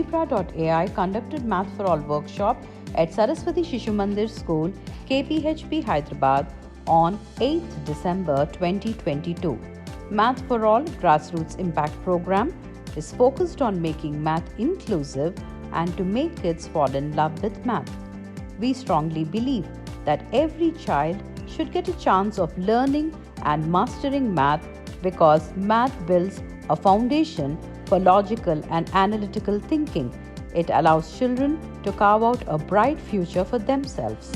igebra.ai conducted Math4ALL Workshop at Saraswati Shishu Mandir School, KPHB, Hyderabad on 8th December 2022. Math4ALL Grassroot Impact program is focused on making math inclusive and to make kids fall in love with math. We strongly believe that every child should get a chance of learning and mastering math because math builds a foundation for logical and analytical thinking. It allows children to carve out a bright future for themselves.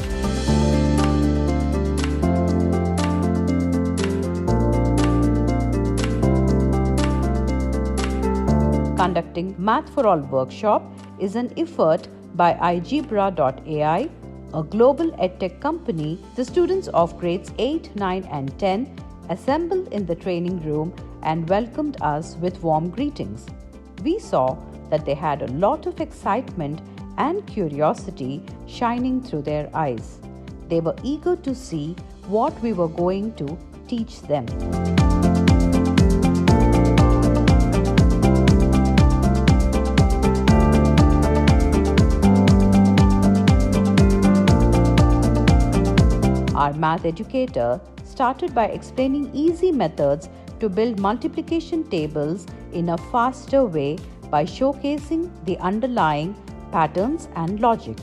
Conducting Math4ALL Workshop is an effort by igebra.ai, a global edtech company. The students of grades 8, 9 and 10 assembled in the training room and welcomed us with warm greetings. We saw that they had a lot of excitement and curiosity shining through their eyes. They were eager to see what we were going to teach them. Our math educator started by explaining easy methods to build multiplication tables in a faster way by showcasing the underlying patterns and logic.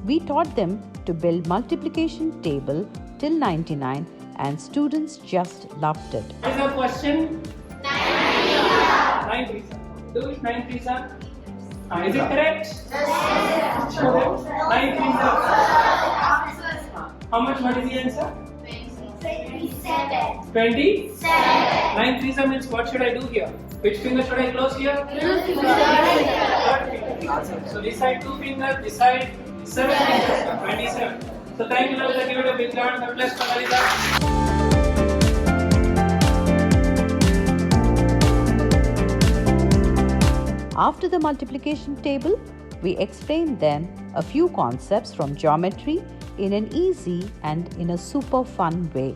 We taught them to build multiplication table till 99 and students just loved it. What is the question? 9 3. Do it 9 3 sir. Is it correct? Yes. 9 3 How much? What is the answer? 27. 27. 9 3 means what should I do here? Which finger should I close here? Third finger. So this side 2 fingers, this side 7 fingers. 27. So thank you, Lavita. Give it a big round of applause for Lavita. After the multiplication table, we explained them a few concepts from geometry in an easy and in a super fun way,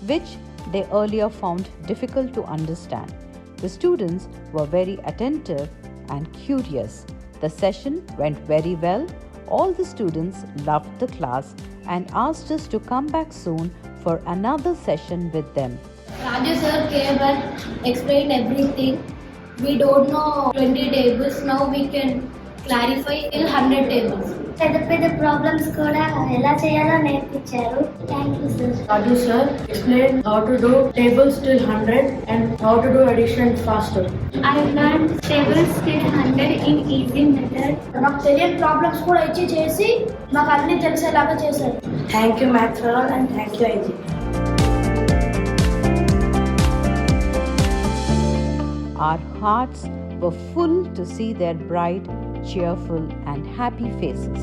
which they earlier found difficult to understand. The students were very attentive and curious. The session went very well. All the students loved the class and asked us to come back soon for another session with them. Raju sir came and explained everything. We don't know 20 tables, now we can clarify till 100 tables. పెద్ద problems కూడా ఎలా చేయాలో నేర్పించారు. Thank you sir. Raju sir explained how to do tables till 100 and how to do addition faster. I learned tables till 100 in easy method. నాకు తెలియని problems కూడా ఇచ్చి చేసి నాకు అన్ని తెలిసేలాగా చేశారు. Thank you Math4ALL and thank you IG. Our hearts were full to see their bright, cheerful and happy faces.